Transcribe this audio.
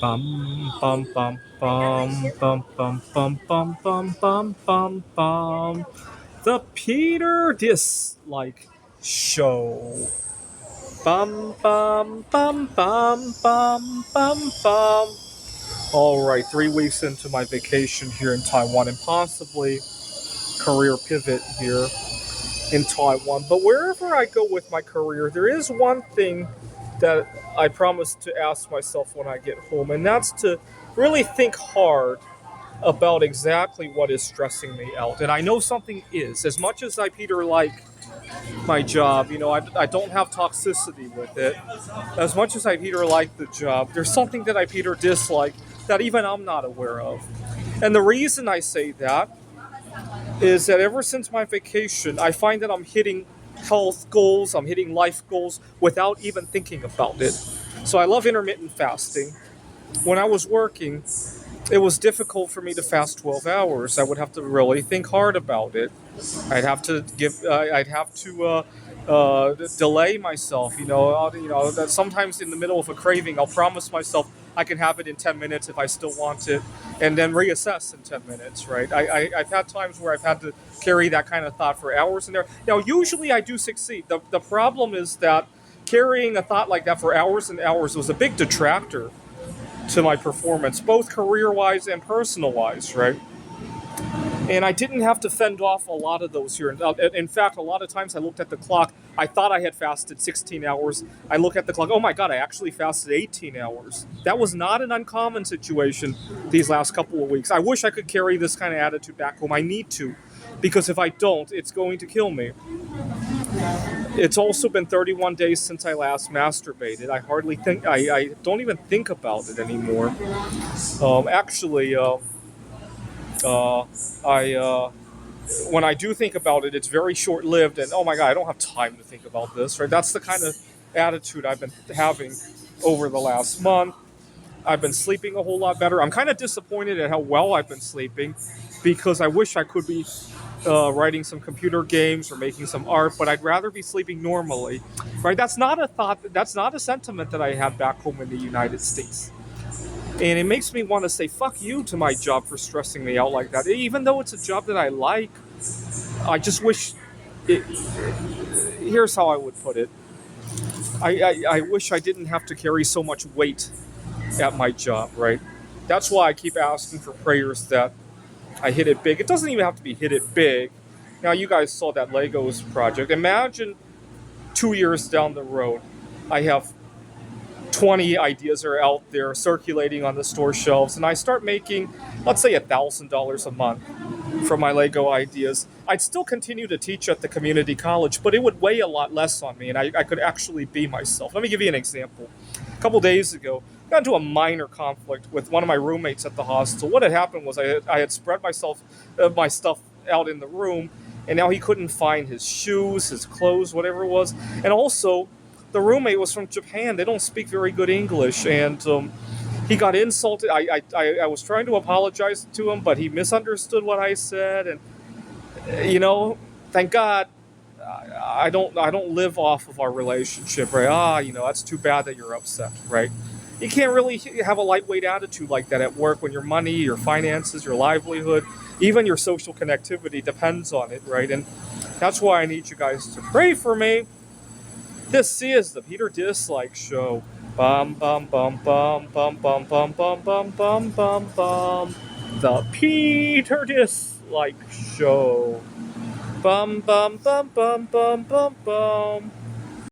Bum bum bum bum bum bum bum bum bum bum bum bum. The Peter Dislike Show. Bum bum bum bum bum bum bum. All right, 3 weeks into my vacation here in Taiwan, and possibly career pivot here in Taiwan. But wherever I go with my career, there is one thing that I promise to ask myself when I get home, and that's to really think hard about exactly what is stressing me out. And I know something is. As much as I, Peter, like my job, I don't have toxicity with it. As much as I, Peter, like the job, there's something that I, Peter, dislike that even I'm not aware of. And the reason I say that is that ever since my vacation, I find that I'm hitting health goals, I'm hitting life goals without even thinking about it. So I love intermittent fasting. When I was working, it was difficult for me to fast 12 hours. I would have to really think hard about it. I'd have to delay myself. That sometimes in the middle of a craving, I'll promise myself I can have it in 10 minutes if I still want it, and then reassess in 10 minutes. Right? I've had times where I've had to carry that kind of thought for hours in there. Now, usually I do succeed. The problem is that carrying a thought like that for hours and hours was a big detractor to my performance, both career-wise and personal-wise, right? And I didn't have to fend off a lot of those here. In fact, a lot of times I looked at the clock. I thought I had fasted 16 hours. I look at the clock. Oh my God, I actually fasted 18 hours. That was not an uncommon situation these last couple of weeks. I wish I could carry this kind of attitude back home. I need to, because if I don't, it's going to kill me. It's also been 31 days since I last masturbated. I don't even think about it anymore. Actually, I when I do think about it, it's very short lived, and oh my God, I don't have time to think about this. Right? That's the kind of attitude I've been having over the last month. I've been sleeping a whole lot better. I'm kind of disappointed at how well I've been sleeping, because I wish I could be writing some computer games or making some art, but I'd rather be sleeping normally. Right? That's not a thought. That's not a sentiment that I have back home in the United States. And it makes me want to say fuck you to my job for stressing me out like that. Even though it's a job that I like, I just wish it, here's how I would put it. I wish I didn't have to carry so much weight at my job, right? That's why I keep asking for prayers that I hit it big. It doesn't even have to be hit it big. Now, you guys saw that Legos project. Imagine 2 years down the road, I have 20 ideas are out there circulating on the store shelves, and I start making, let's say, $1,000 a month from my Lego ideas. I'd still continue to teach at the community college, but it would weigh a lot less on me, and I could actually be myself. Let me give you an example. A couple days ago, I got into a minor conflict with one of my roommates at the hostel. What had happened was I had spread my stuff out in the room, and now he couldn't find his shoes, his clothes, whatever it was. And also, the roommate was from Japan. They don't speak very good English, and he got insulted. I was trying to apologize to him, but he misunderstood what I said, and thank God I don't live off of our relationship, right? That's too bad that you're upset, right? You can't really have a lightweight attitude like that at work when your money, your finances, your livelihood, even your social connectivity depends on it, right? And that's why I need you guys to pray for me. This is the Peter Dislike Show. Bum bum bum bum bum bum bum bum bum bum bum bum. The Peter Dislike Show. Bum bum bum bum bum bum bum.